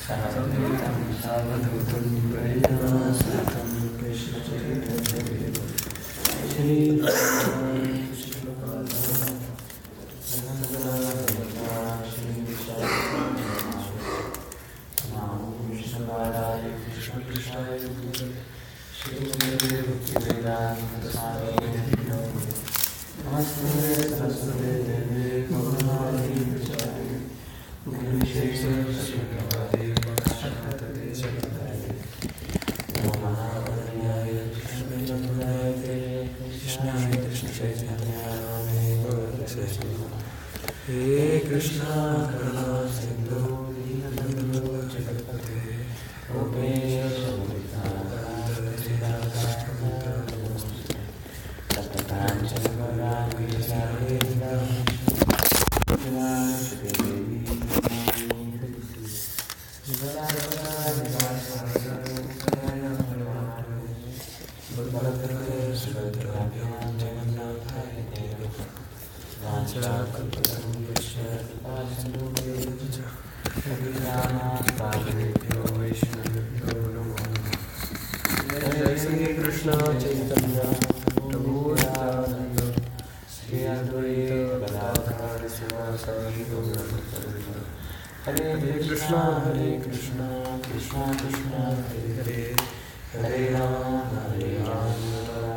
Sarvadhitam Sarvadhutam Prayana Satam Krishna Chaitanya Shri Hey Krishna Karuna Sindhu Dinabandhu Jagatpate Rupesh Krishna Chaitanya Prabhu Nityananda Sri Advaita Gadadhara Sivasari Gauranga Hare Krishna Krishna Krishna Hare Hare Hare Rama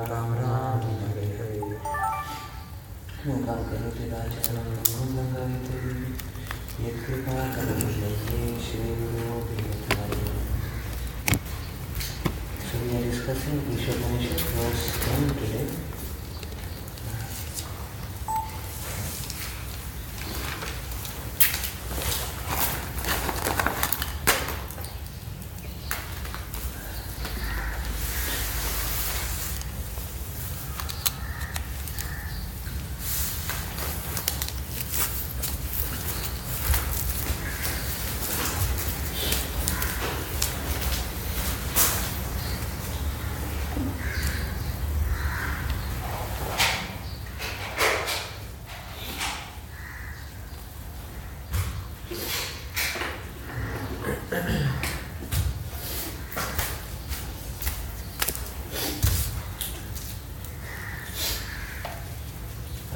Rama Rama Hare Hare Mukam Karoti Rajanam Gangayate Yekrika Kalamulake Shri Guru Bhagavate. So we are discussing Ishopanishad verse 10 today.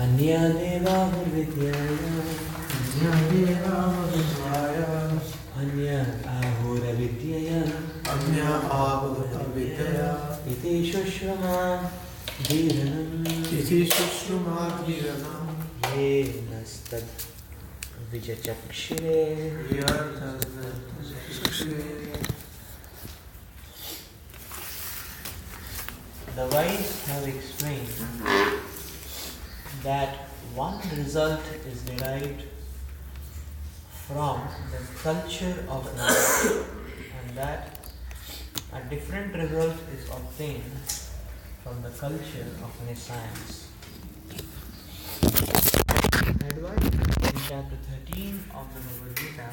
Anyadeva Vidyaya Anya Ahura Vidyaya Iti Shushma Dhiranam Ye Nastad Vijachakshire. The wise have explained that one result is derived from the culture of knowledge and that a different result is obtained from the culture of nescience. Advice in chapter 13 of the Bhagavad Gita,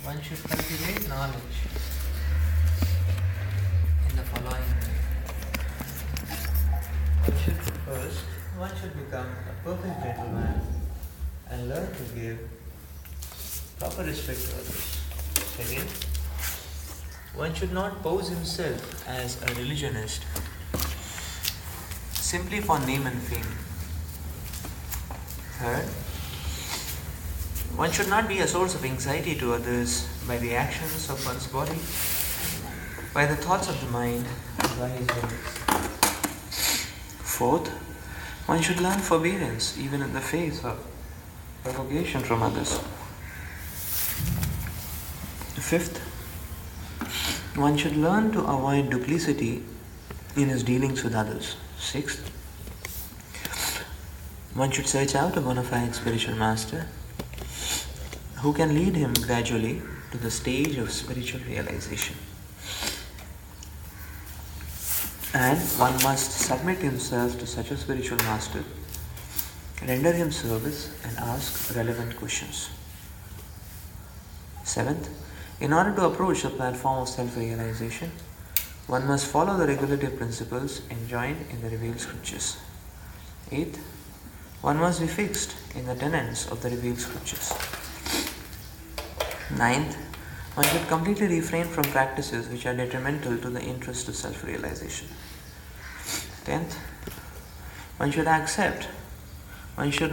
one should cultivate knowledge in the following way. First, one should become a perfect gentleman and learn to give proper respect to others. Second, one should not pose himself as a religionist simply for name and fame. Third, one should not be a source of anxiety to others by the actions of one's body, by the thoughts of the mind, and by his words. Fourth, one should learn forbearance even in the face of provocation from others. Fifth, one should learn to avoid duplicity in his dealings with others. Sixth, one should search out a bona fide spiritual master who can lead him gradually to the stage of spiritual realization. And one must submit himself to such a spiritual master, render him service and ask relevant questions. Seventh, in order to approach the platform of self-realization, one must follow the regulative principles enjoined in the revealed scriptures. Eighth, one must be fixed in the tenets of the revealed scriptures. Ninth, one should completely refrain from practices which are detrimental to the interest of self-realization. 10th, one should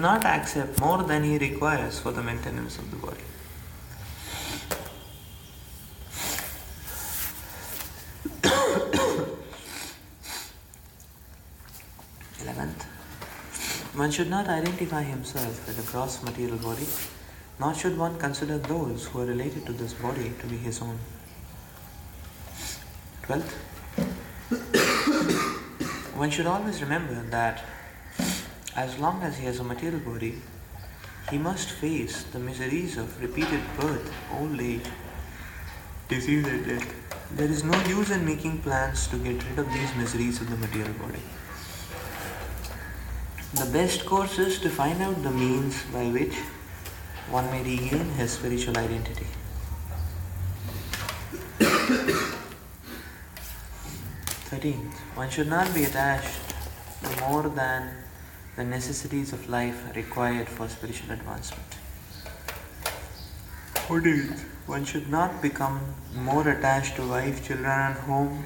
not accept more than he requires for the maintenance of the body. 11th, one should not identify himself with a gross material body, nor should one consider those who are related to this body to be his own. 12th, one should always remember that as long as he has a material body, he must face the miseries of repeated birth, old age, disease and death. There is no use in making plans to get rid of these miseries of the material body. The best course is to find out the means by which one may regain his spiritual identity. 13th, one should not be attached to more than the necessities of life required for spiritual advancement. 14th, one should not become more attached to wife, children and home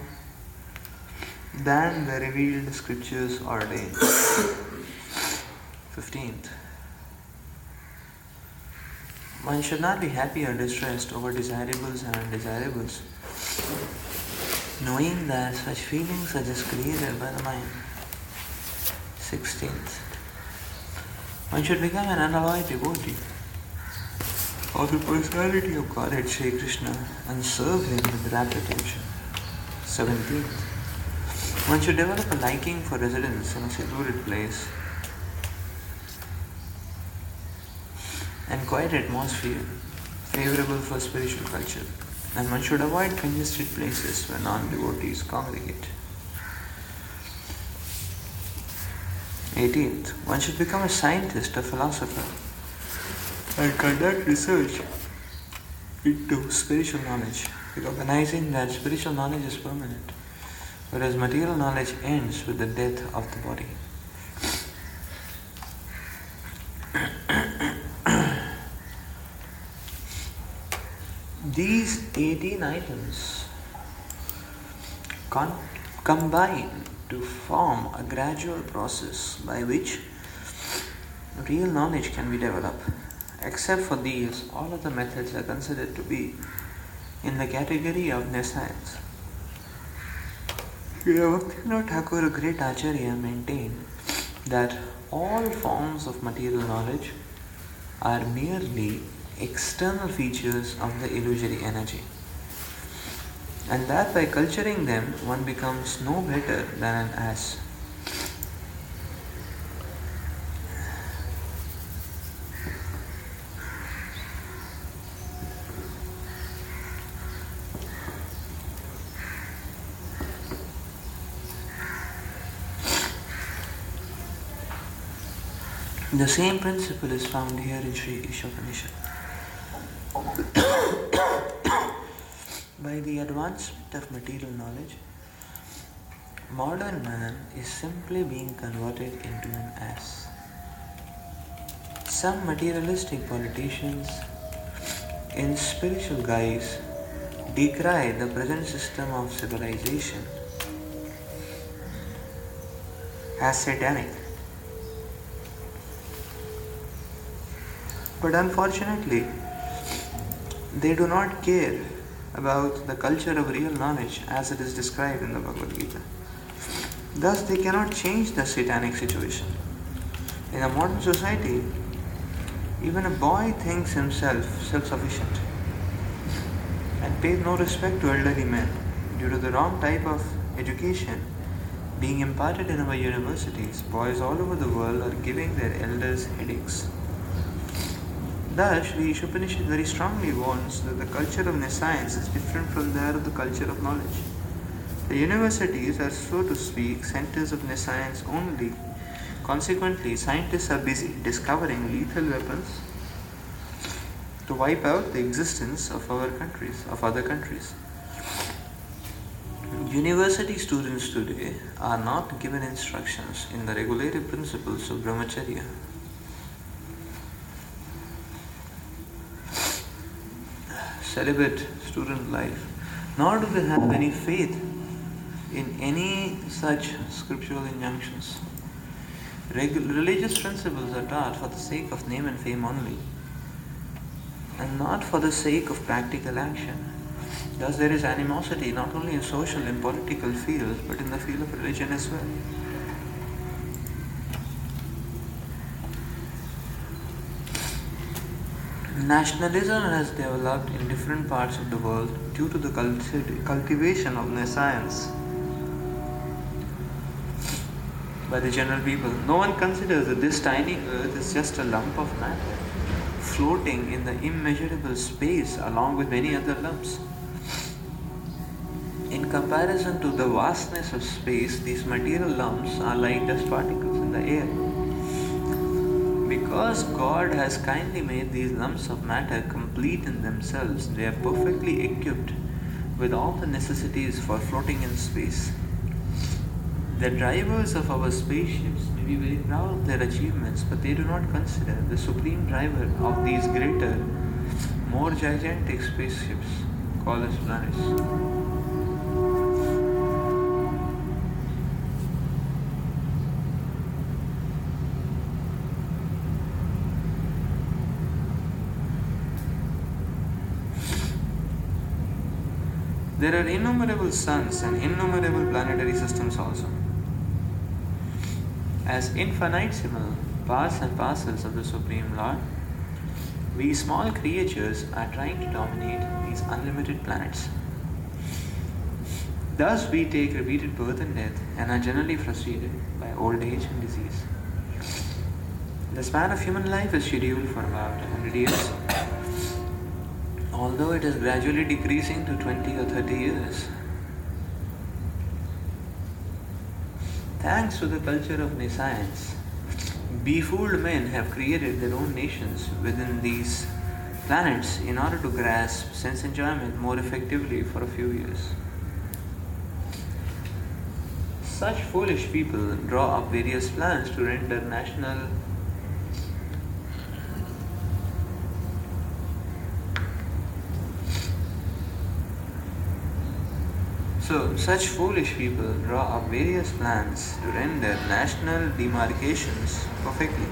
than the revealed scriptures ordain. 15th, one should not be happy or distressed over desirables and undesirables, knowing that such feelings are just created by the mind. 16th, one should become an unalloyed devotee of the personality of Godhead Sri Krishna and serve him with rapt attention. 17th, one should develop a liking for residence in a secluded place and quiet atmosphere favorable for spiritual culture, and one should avoid congested places where non-devotees congregate. 18th, one should become a scientist, a philosopher, and conduct research into spiritual knowledge, recognizing that spiritual knowledge is permanent, whereas material knowledge ends with the death of the body. These 18 items combine to form a gradual process by which real knowledge can be developed. Except for these, all other methods are considered to be in the category of nescience. Bhaktivinoda Thakur, a great Acharya, maintained that all forms of material knowledge are merely external features of the illusory energy, and that by culturing them one becomes no better than an ass. The same principle is found here in Sri Ishopanishad. By the advancement of material knowledge, modern man is simply being converted into an ass. Some materialistic politicians in spiritual guise decry the present system of civilization as satanic. But unfortunately, they do not care about the culture of real knowledge as it is described in the Bhagavad Gita. Thus, they cannot change the satanic situation. In a modern society, even a boy thinks himself self-sufficient and pays no respect to elderly men due to the wrong type of education being imparted in our universities. Boys all over the world are giving their elders headaches. Thus, Sri Ishopanishad very strongly warns that the culture of nescience is different from that of the culture of knowledge. The universities are, so to speak, centers of nescience only. Consequently, scientists are busy discovering lethal weapons to wipe out the existence of other countries. University students today are not given instructions in the regulative principles of brahmacharya. celibate student life, nor do they have any faith in any such scriptural injunctions. Religious principles are taught for the sake of name and fame only, and not for the sake of practical action. Thus, there is animosity not only in social and political fields, but in the field of religion as well. Nationalism has developed in different parts of the world due to the cultivation of science by the general people. No one considers that this tiny earth is just a lump of matter floating in the immeasurable space along with many other lumps. In comparison to the vastness of space, these material lumps are like dust particles in the air. Because God has kindly made these lumps of matter complete in themselves, they are perfectly equipped with all the necessities for floating in space. The drivers of our spaceships may be very proud of their achievements, but they do not consider the supreme driver of these greater, more gigantic spaceships called as planets. There are innumerable suns and innumerable planetary systems also. As infinitesimal parts and parcels of the Supreme Lord, we small creatures are trying to dominate these unlimited planets. Thus, we take repeated birth and death and are generally frustrated by old age and disease. The span of human life is scheduled for about 100 years. Although it is gradually decreasing to 20 or 30 years. Thanks to the culture of science, befooled men have created their own nations within these planets in order to grasp sense enjoyment more effectively for a few years. Such foolish people draw up various plans to render national such foolish people draw up various plans to render national demarcations perfectly.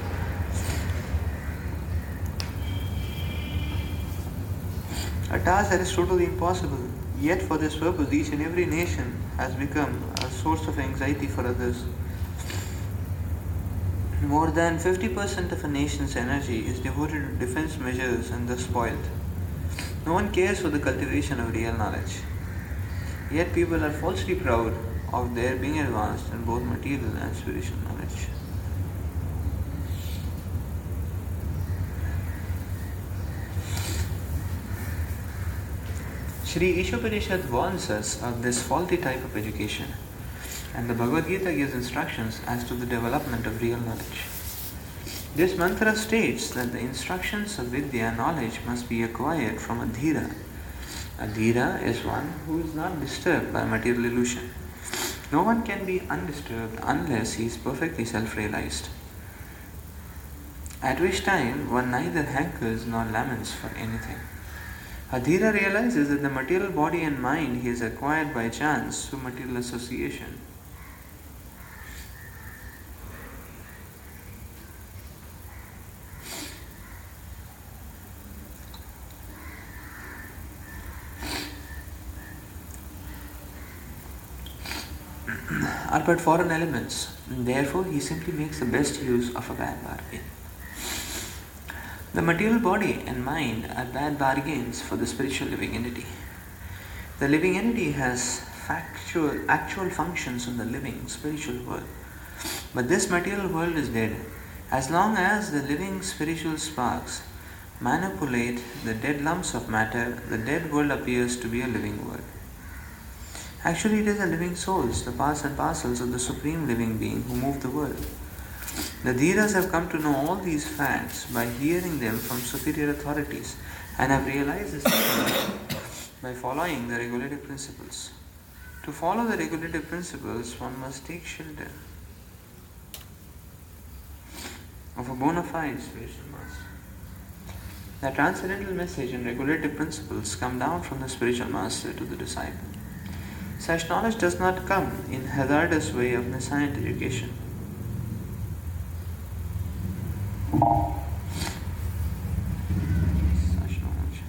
A task that is totally impossible, yet for this purpose each and every nation has become a source of anxiety for others. More than 50% of a nation's energy is devoted to defense measures and thus spoiled. No one cares for the cultivation of real knowledge. Yet people are falsely proud of their being advanced in both material and spiritual knowledge. Sri Ishopanishad warns us of this faulty type of education, and the Bhagavad Gita gives instructions as to the development of real knowledge. This mantra states that the instructions of Vidya knowledge must be acquired from a dhira. A dhira is one who is not disturbed by material illusion. No one can be undisturbed unless he is perfectly self-realized, at which time one neither hankers nor laments for anything. A dhira realizes that the material body and mind he has acquired by chance through material association. Are but foreign elements, and therefore he simply makes the best use of a bad bargain. The material body and mind are bad bargains for the spiritual living entity. The living entity has actual functions in the living spiritual world, but this material world is dead. As long as the living spiritual sparks manipulate the dead lumps of matter, the dead world appears to be a living world. Actually, it is the living souls, the parts and parcels of the Supreme Living Being who move the world. The Dhiras have come to know all these facts by hearing them from superior authorities and have realized this by following the regulative principles. To follow the regulative principles, one must take shelter of a bona fide spiritual master. The transcendental message and regulative principles come down from the spiritual master to the disciple. Such knowledge does not come in hazardous way of nascent education. Such knowledge.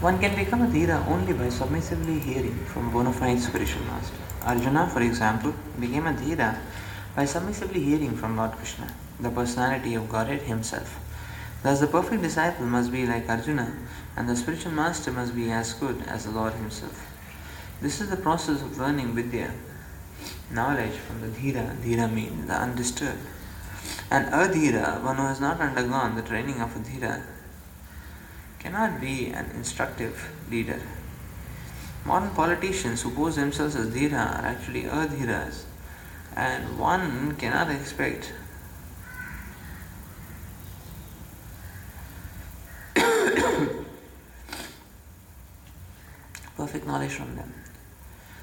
One can become a Dhira only by submissively hearing from a bona fide spiritual master. Arjuna, for example, became a Dhira by submissively hearing from Lord Krishna, the personality of Godhead himself. Thus, the perfect disciple must be like Arjuna, and the spiritual master must be as good as the Lord himself. This is the process of learning Vidya, knowledge from the Dhira. Dhira means the undisturbed. An Adhira, one who has not undergone the training of a Dhira, cannot be an instructive leader. Modern politicians who pose themselves as Dhira are actually Adhiras, and one cannot expect perfect knowledge from them.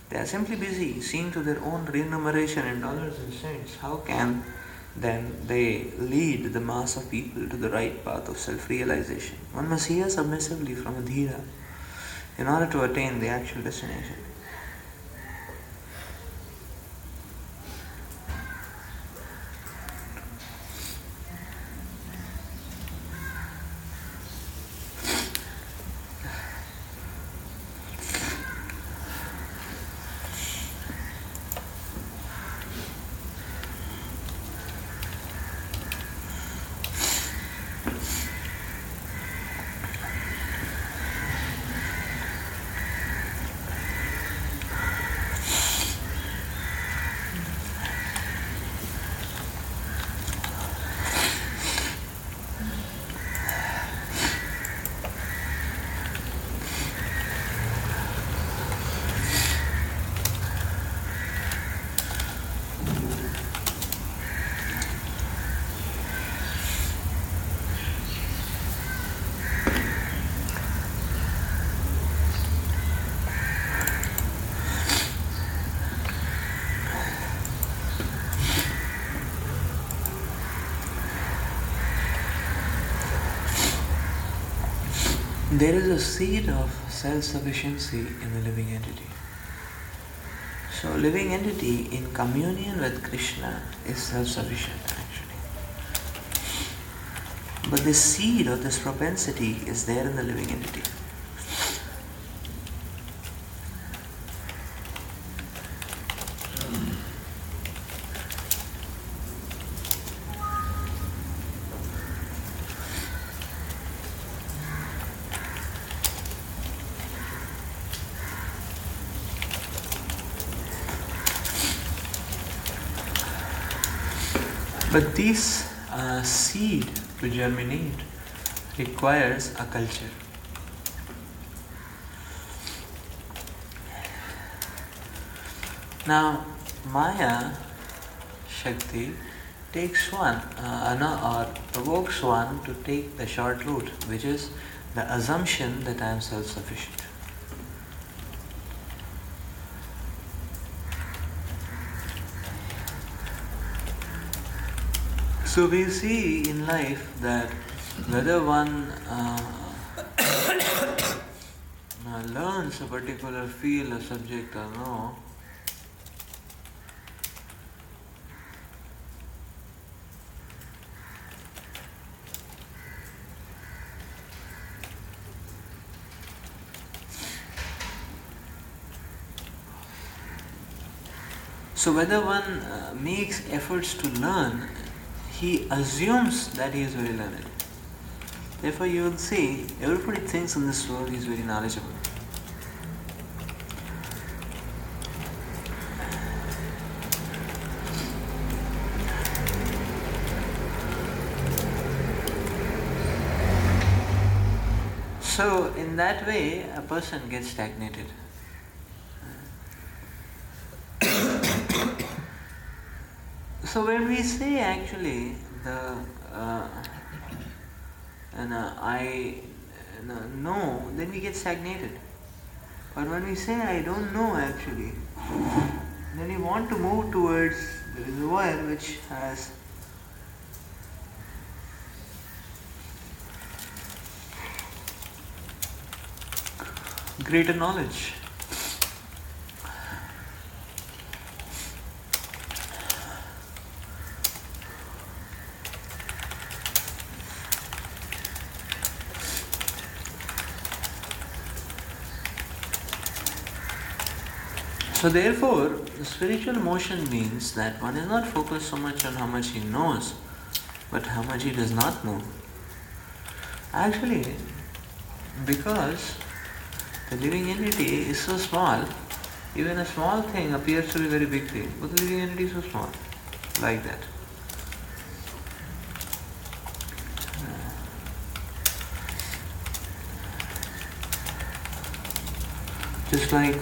They are simply busy seeing to their own remuneration in dollars and cents. How can then they lead the mass of people to the right path of self-realization? One must hear submissively from a Dhira in order to attain the actual destination. There is a seed of self-sufficiency in the living entity. So, living entity in communion with Krishna is self-sufficient actually. But the seed of this propensity is there in the living entity. But this seed to germinate requires a culture. Now, Maya Shakti takes one or provokes one to take the short route, which is the assumption that I am self-sufficient. So we see in life that whether one learns a particular field or subject or no, so whether one makes efforts to learn, he assumes that he is very learned. Therefore, you will see everybody thinks in this world he is very knowledgeable. So, in that way, a person gets stagnated. So when we say actually I know, then we get stagnated. But when we say I don't know actually, then we want to move towards the reservoir which has greater knowledge. So therefore, the spiritual motion means that one is not focused so much on how much he knows, but how much he does not know. Actually, because the living entity is so small, even a small thing appears to be a very big thing, but the living entity is so small, like that. Just like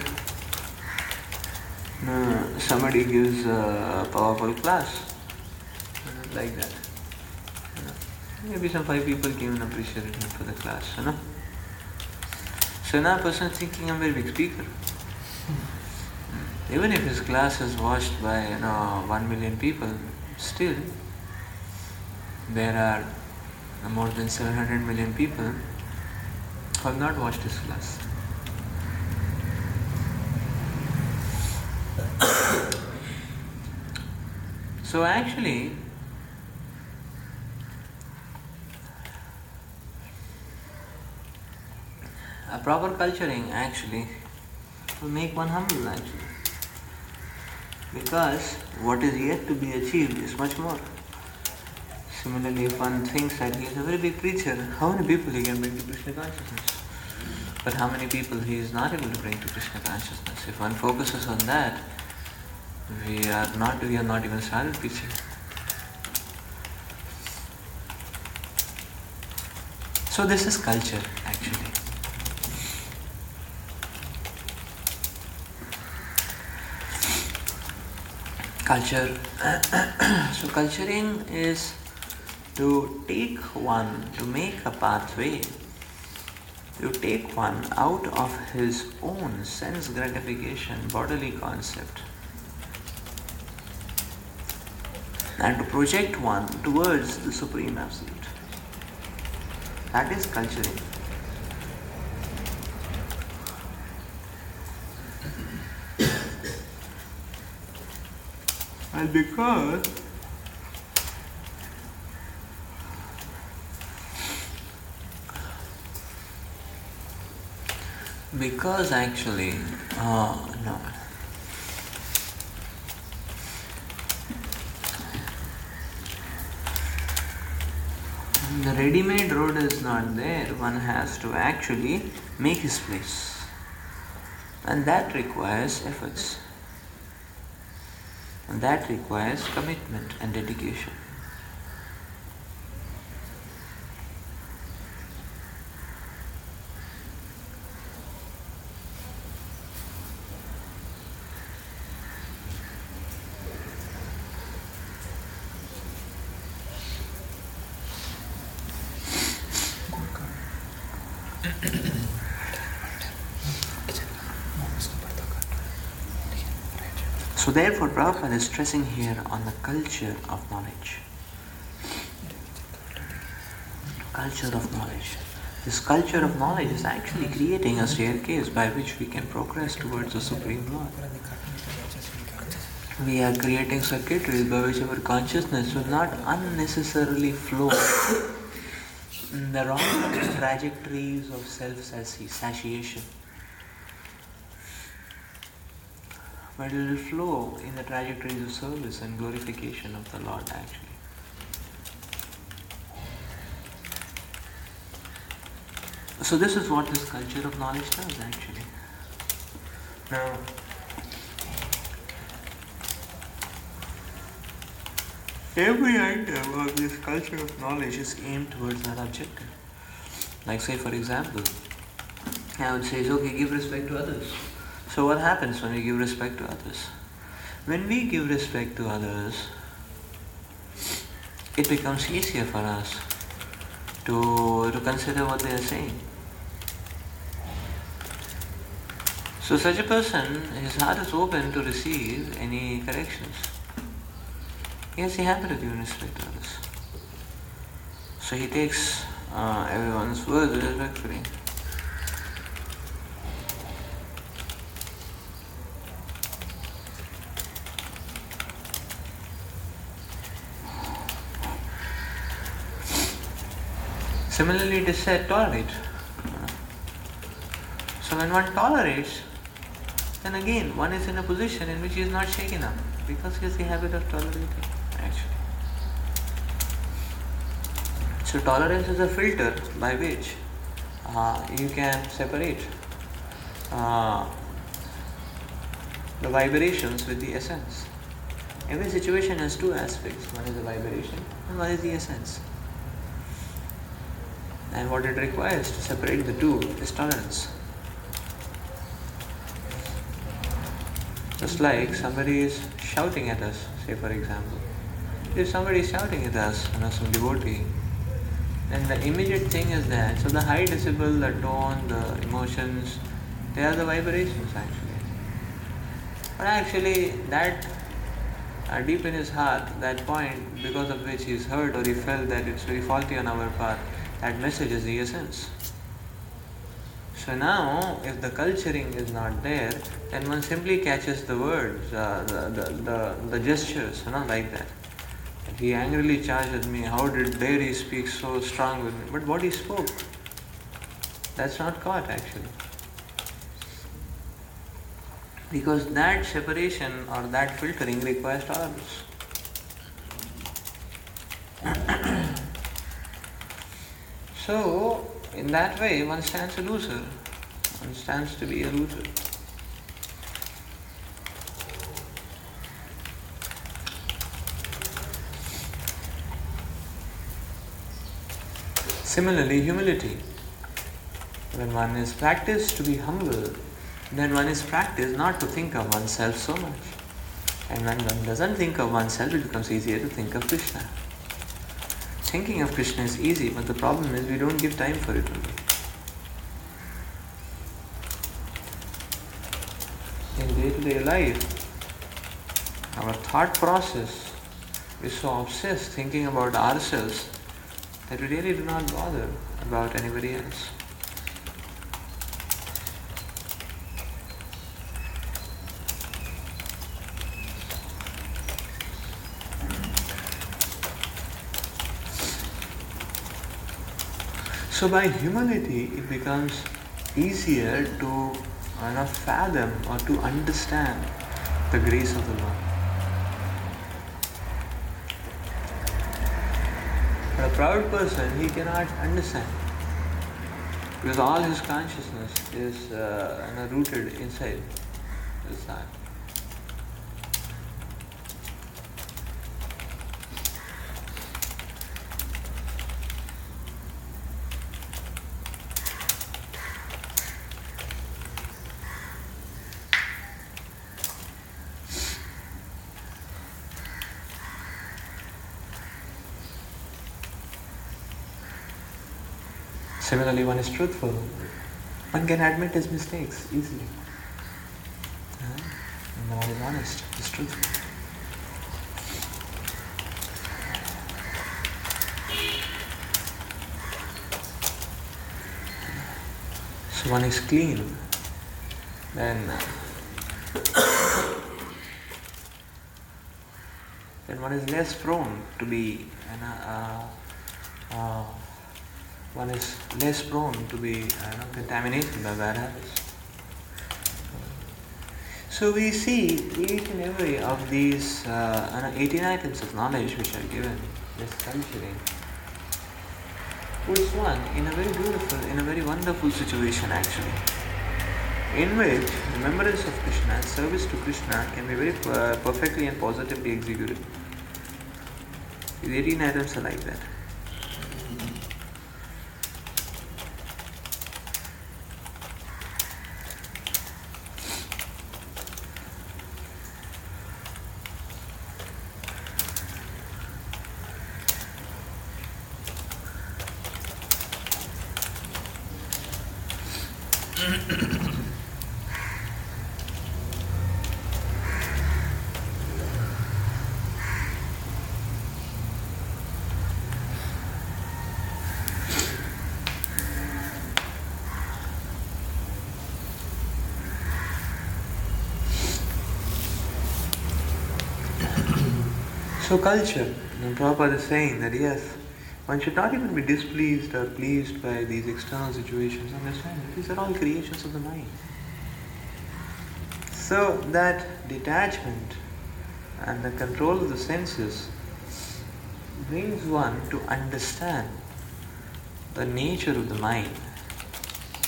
somebody gives a powerful class, like that. Maybe some 5 people came and appreciated him for the class, So now a person is thinking I'm a very big speaker. Even if his class is watched by 1 million people, still there are more than 700 million people who have not watched his class. So actually, a proper culturing actually will make one humble actually. Because what is yet to be achieved is much more. Similarly, if one thinks that he is a very big preacher, how many people he can bring to Krishna consciousness? But how many people he is not able to bring to Krishna consciousness? If one focuses on that, we are not even started preaching. So this is culture actually. Culture. So culturing is to take one, to make a pathway, to take one out of his own sense gratification, bodily concept, and to project one towards the Supreme Absolute. That is culturing. And because actually, no. The ready-made road is not there. One has to actually make his place. And that requires efforts. And that requires commitment and dedication. So therefore Prabhupada is stressing here on the culture of knowledge. Culture of knowledge. This culture of knowledge is actually creating a staircase by which we can progress towards the Supreme Lord. We are creating circuitries by which our consciousness will not unnecessarily flow in the wrong trajectories of self-satiation, but it will flow in the trajectories of service and glorification of the Lord actually. So this is what this culture of knowledge does actually. Now, every item of this culture of knowledge is aimed towards that objective. Like say for example, I would say, okay, give respect to others. So what happens when we give respect to others? When we give respect to others, it becomes easier for us to consider what they are saying. So such a person, his heart is open to receive any corrections. He has the habit of giving respect to others. So he takes everyone's words respectfully. Similarly, it is said, tolerate. So when one tolerates, then again one is in a position in which he is not shaken up, because he has the habit of tolerating, actually. So tolerance is a filter by which you can separate the vibrations with the essence. Every situation has two aspects. One is the vibration and one is the essence. And what it requires to separate the two is tolerance. Just like somebody is shouting at us, say for example. If somebody is shouting at us, some devotee, then the immediate thing is that, so the high decibel, the tone, the emotions, they are the vibrations actually. But actually that deep in his heart, that point because of which he is hurt or he felt that it's very faulty on our part, that message is the essence. So now, if the culturing is not there, then one simply catches the words, the gestures, like that. He angrily charged at me, how dare he speak so strong with me? But what he spoke, that's not caught actually. Because that separation or that filtering requires tolerance. So, in that way, one stands a loser. One stands to be a loser. Similarly, humility. When one is practiced to be humble, then one is practiced not to think of oneself so much. And when one doesn't think of oneself, it becomes easier to think of Krishna. Thinking of Krishna is easy, but the problem is we don't give time for it only. In day-to-day life, our thought process is so obsessed thinking about ourselves that we really do not bother about anybody else. So by humility, it becomes easier to fathom or to understand the grace of the Lord. But a proud person, he cannot understand, because all his consciousness is rooted inside his heart. Similarly, one is truthful. One can admit his mistakes easily. And one is honest, is truthful. So one is clean. Then one is less prone to be one is less prone to be contaminated by bad habits. So we see each and every of these 18 items of knowledge which are given, this culturing, puts one in a very beautiful, in a very wonderful situation actually, in which remembrance of Krishna and service to Krishna can be very perfectly and positively executed. These 18 items are like that. So culture, Prabhupada is saying that yes, one should not even be displeased or pleased by these external situations. Understand, these are all creations of the mind. So that detachment and the control of the senses brings one to understand the nature of the mind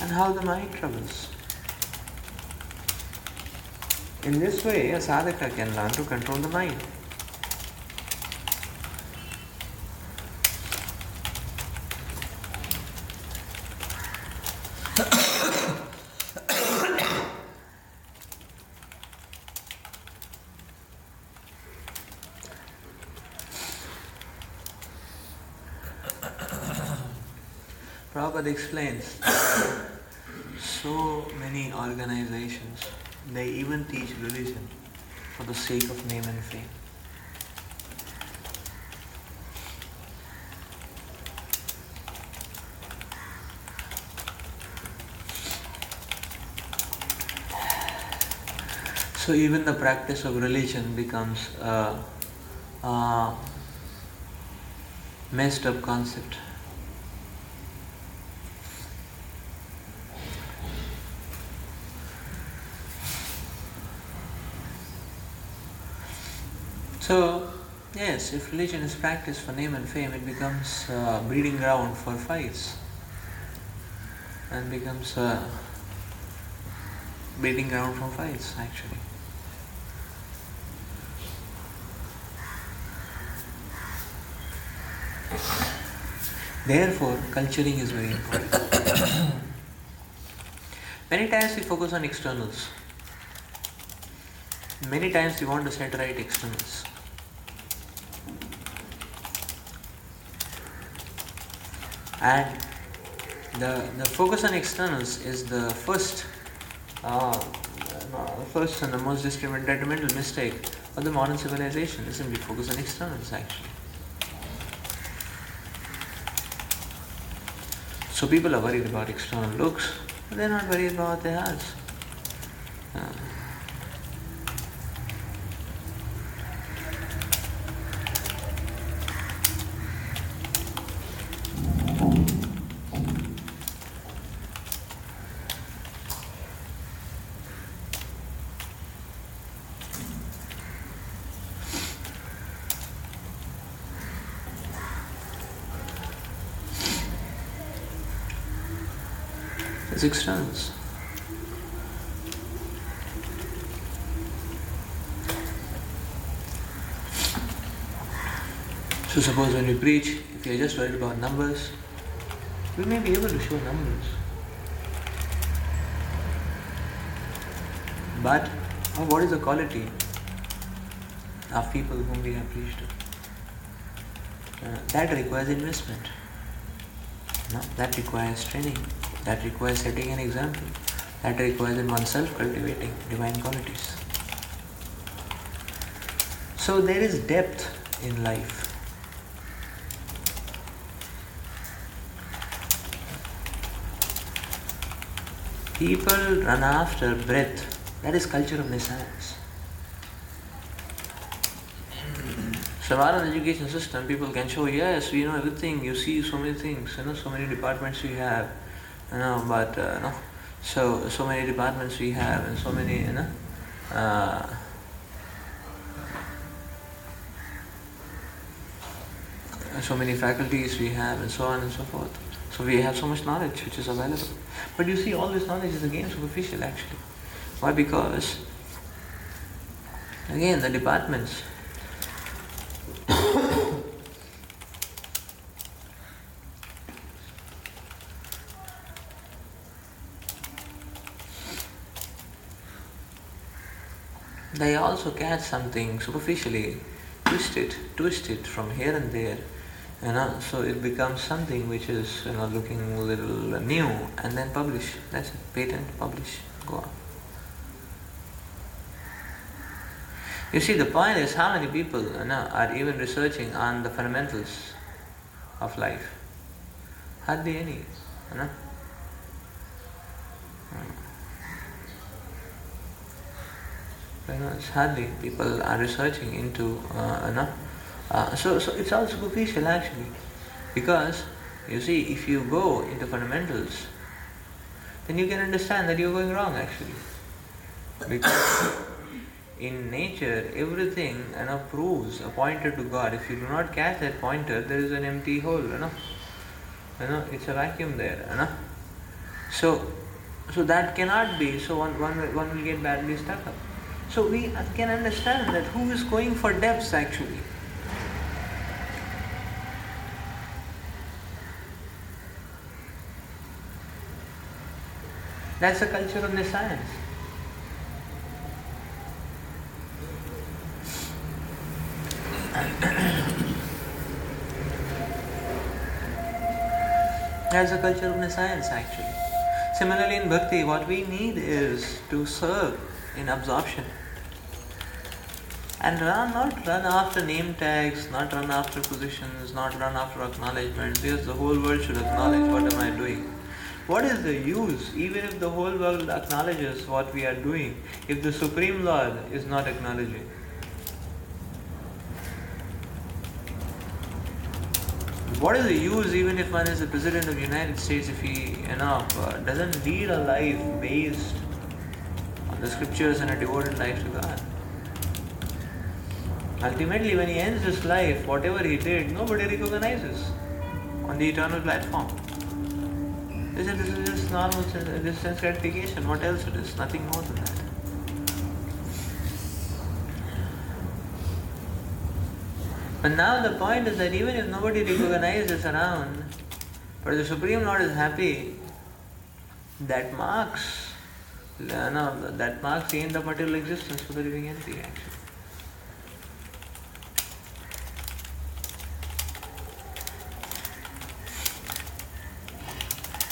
and how the mind travels. In this way, a sadhaka can learn to control the mind. Prabhupada explains, so many organizations, they even teach religion for the sake of name and fame. So even the practice of religion becomes a messed up concept. So, yes, if religion is practiced for name and fame, it becomes a breeding ground for fights and becomes a breeding ground for fights actually. Therefore, culturing is very important. Many times we focus on externals. Many times we want to set right externals. And the focus on externals is the first and the most detrimental mistake of the modern civilization. Isn't we focus on externals actually. So people are worried about external looks, but they're not worried about their hearts. It's externals. So suppose when we preach, if you're just worried about numbers, we may be able to show numbers. But what is the quality of people whom we have preached to? That requires investment. No? That requires training. That requires setting an example. That requires in oneself cultivating divine qualities. So there is depth in life. People run after breadth. That is culture of nescience. So our education system, people can show, yes, we know everything, you see so many things, so many departments we have, but so many departments we have and so many, so many faculties we have and so on and so forth. So we have so much knowledge which is available. But you see, all this knowledge is again superficial actually. Why? Because, again, the departments, they also catch something superficially, twist it from here and there, so it becomes something which is looking a little new, and then publish. That's it. Patent, publish, go on. You see, the point is how many people are even researching on the fundamentals of life. Hardly any. It's hardly people are researching into So it's all superficial actually, because you see, if you go into fundamentals, then you can understand that you're going wrong actually. Because in nature, everything proves a pointer to God. If you do not catch that pointer, there is an empty hole. It's a vacuum there. So that cannot be. So one will get badly stuck up. So we can understand that who is going for depths actually. That's the culture of the science. That's the culture of the science actually. Similarly in bhakti, what we need is to serve in absorption. And not run after name tags, not run after positions, not run after acknowledgement, because the whole world should acknowledge what am I doing. What is the use, even if the whole world acknowledges what we are doing, if the Supreme Lord is not acknowledging? What is the use, even if one is the President of the United States, if he doesn't lead a life based on the scriptures and a devoted life to God? Ultimately, when he ends his life, whatever he did, nobody recognizes on the eternal platform. This is just normal sense gratification. What else it is? Nothing more than that. But now the point is that even if nobody recognizes around, but the Supreme Lord is happy, that marks the end of material existence for the living entity actually.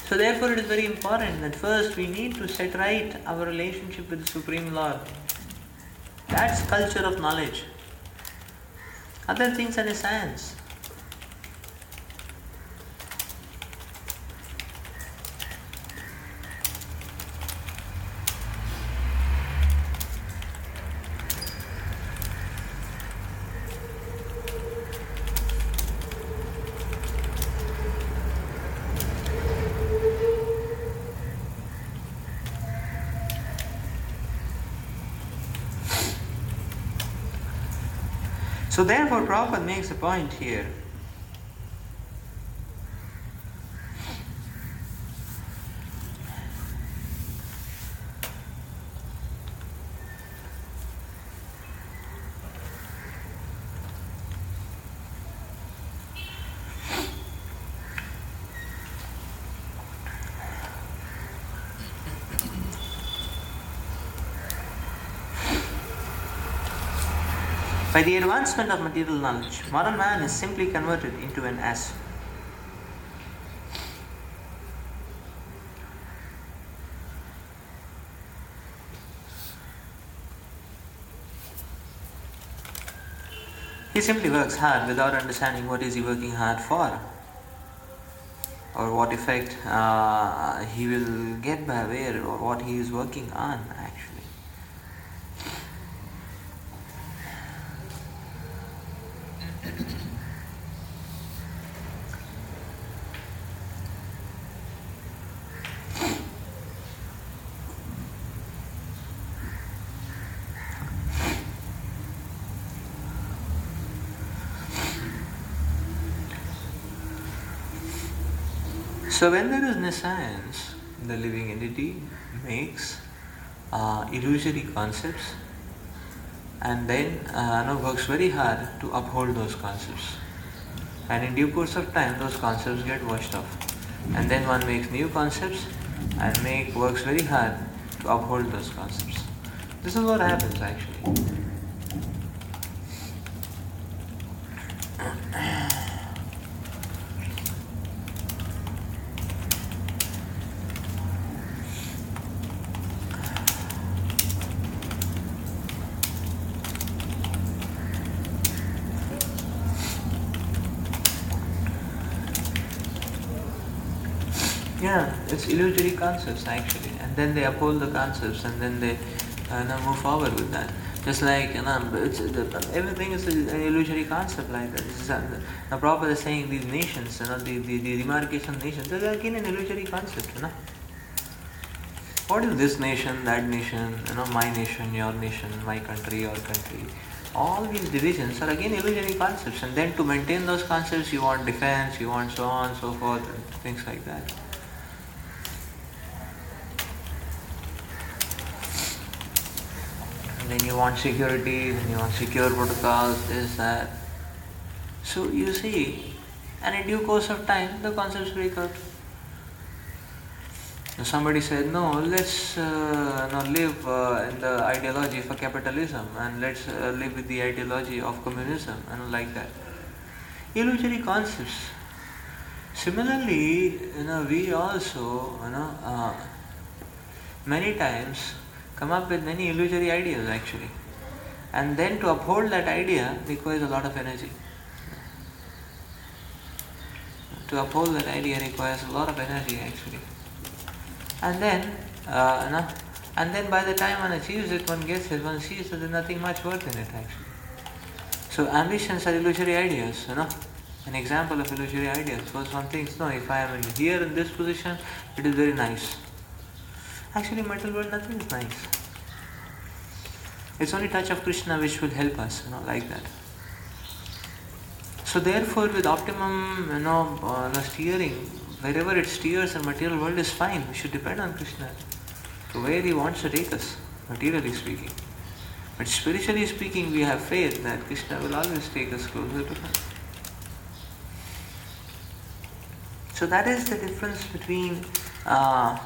So therefore it is very important that first we need to set right our relationship with the Supreme Lord. That's culture of knowledge. Other things are a science. So therefore Prabhupada makes a point here. By the advancement of material knowledge, modern man is simply converted into an ass. He simply works hard without understanding what is he working hard for, or what effect he will get by where, or what he is working on actually. So when there is nescience, the living entity makes illusory concepts and then works very hard to uphold those concepts. And in due course of time, those concepts get washed off. And then one makes new concepts and works very hard to uphold those concepts. This is what happens actually. Yeah, it's illusory concepts actually, and then they uphold the concepts and then they move forward with that. Just like, everything is an illusory concept like that. The Prabhupada is saying these nations, the demarcation nations, they are again an illusory concept. What is this nation, that nation, my nation, your nation, my country, your country? All these divisions are again illusory concepts, and then to maintain those concepts, you want defense, you want so on, so forth, and things like that. And then you want security, then you want secure protocols, this, that. So you see, and in due course of time, the concepts break out. Somebody said, no, let's live in the ideology for capitalism, and let's live with the ideology of communism, and like that. Illusory concepts. Similarly, we also, many times come up with many illusory ideas actually. And then to uphold that idea requires a lot of energy. To uphold that idea requires a lot of energy actually. And then by the time one achieves it, one gets it, one sees that there's nothing much worth in it actually. So ambitions are illusory ideas, An example of illusory ideas. First one thinks, no, if I am here in this position, it is very nice. Actually, in material world, nothing is nice. It's only touch of Krishna which will help us, like that. So therefore, with optimum, steering, wherever it steers in material world is fine. We should depend on Krishna to where He wants to take us, materially speaking. But spiritually speaking, we have faith that Krishna will always take us closer to Him. So that is the difference between a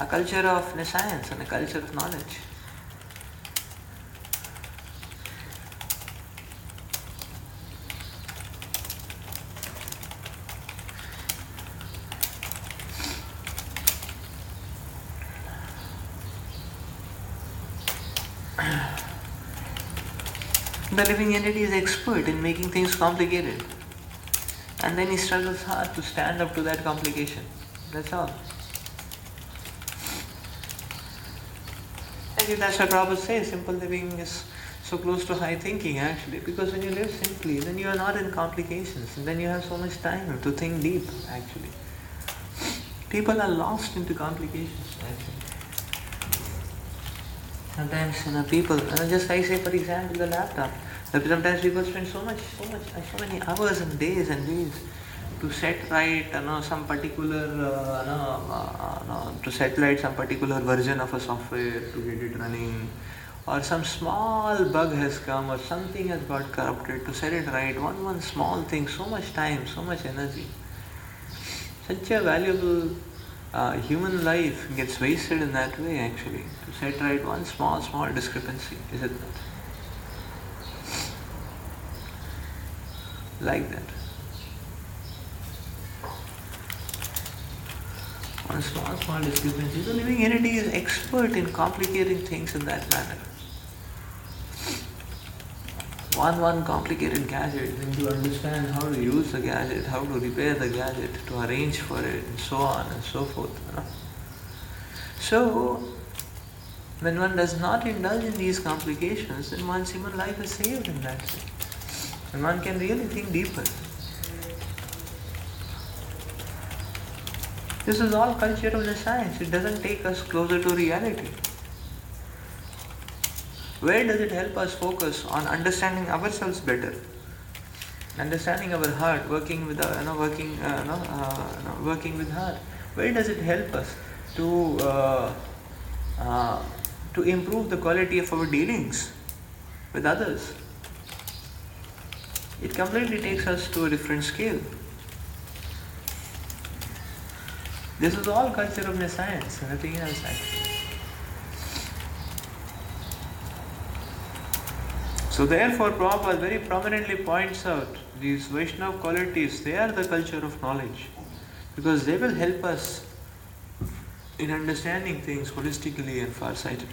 culture of science and a culture of knowledge. The living entity is expert in making things complicated. And then he struggles hard to stand up to that complication. That's all. And that's why Prabhupada says simple living is so close to high thinking actually. Because when you live simply, then you are not in complications. And then you have so much time to think deep actually. People are lost into complications actually. Sometimes people, just I say for example the laptop. Sometimes people spend so many hours and days to set right, some particular, to set right some particular version of a software to get it running, or some small bug has come, or something has got corrupted to set it right. One small thing, so much time, so much energy. Such a valuable human life gets wasted in that way actually, to set right one small discrepancy, is it not? Like that. One small discrepancy. The living entity is expert in complicating things in that manner. One complicated gadget, then to understand how to use the gadget, how to repair the gadget, to arrange for it, and so on and so forth. So, when one does not indulge in these complications, then one's human life is saved in that way. And one can really think deeper. This is all culture of the science. It doesn't take us closer to reality. Where does it help us focus on understanding ourselves better? Understanding our heart, working with heart. Where does it help us to improve the quality of our dealings with others? It completely takes us to a different scale. This is all culture of the science, nothing else actually. So therefore Prabhupada very prominently points out these Vaishnava qualities, they are the culture of knowledge, because they will help us in understanding things holistically and far-sighted.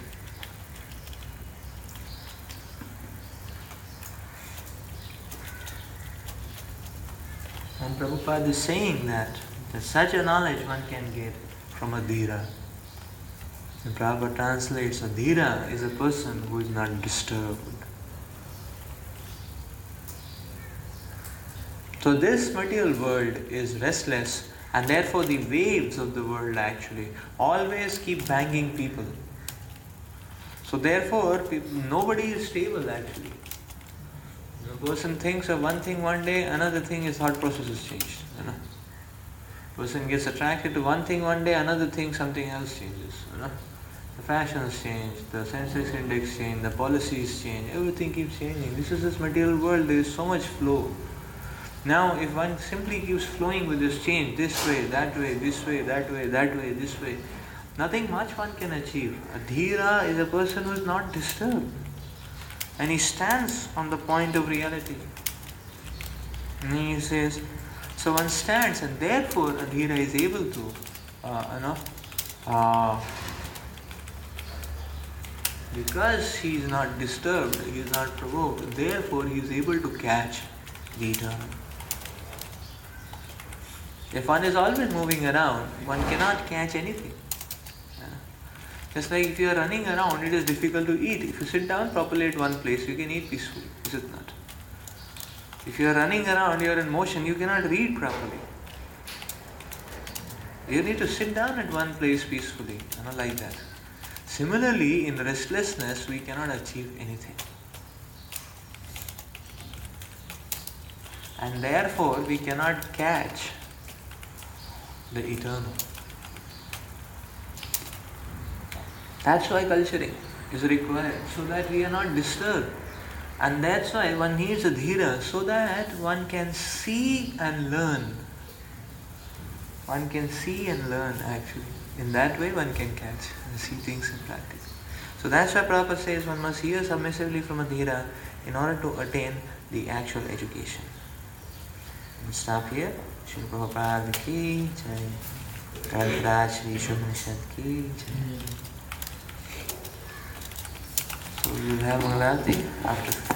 And Prabhupada is saying that such a knowledge one can get from a dhira. The Prabhupada translates, a dhira is a person who is not disturbed. So this material world is restless, and therefore the waves of the world actually always keep banging people. So therefore nobody is stable actually. A person thinks of one thing one day, another thing his thought process is changed. Person gets attracted to one thing one day, another thing something else changes. The fashions change, the sensex index change, the policies change, everything keeps changing. This is this material world, there is so much flow. Now if one simply keeps flowing with this change, this way, that way, this way, that way, that way, this way, nothing much one can achieve. A dhira is a person who is not disturbed. And he stands on the point of reality. And he says, so one stands, and therefore a dhira is able to, because he is not disturbed, he is not provoked, therefore he is able to catch the eternal. If one is always moving around, one cannot catch anything. Just like if you are running around, it is difficult to eat. If you sit down properly at one place, you can eat peacefully. Is it not? If you are running around, you are in motion, you cannot read properly. You need to sit down at one place peacefully, like that. Similarly, in restlessness, we cannot achieve anything. And therefore, we cannot catch the eternal. That's why culturing is required, so that we are not disturbed. And that's why one needs a dhira, so that one can see and learn. One can see and learn actually. In that way one can catch and see things in practice. So that's why Prabhupada says one must hear submissively from a dhira in order to attain the actual education. We'll stop here. Srila Prabhupada ki jai. Kalraj Shri Shubhanishad ki jai. So we will have Mangalarti after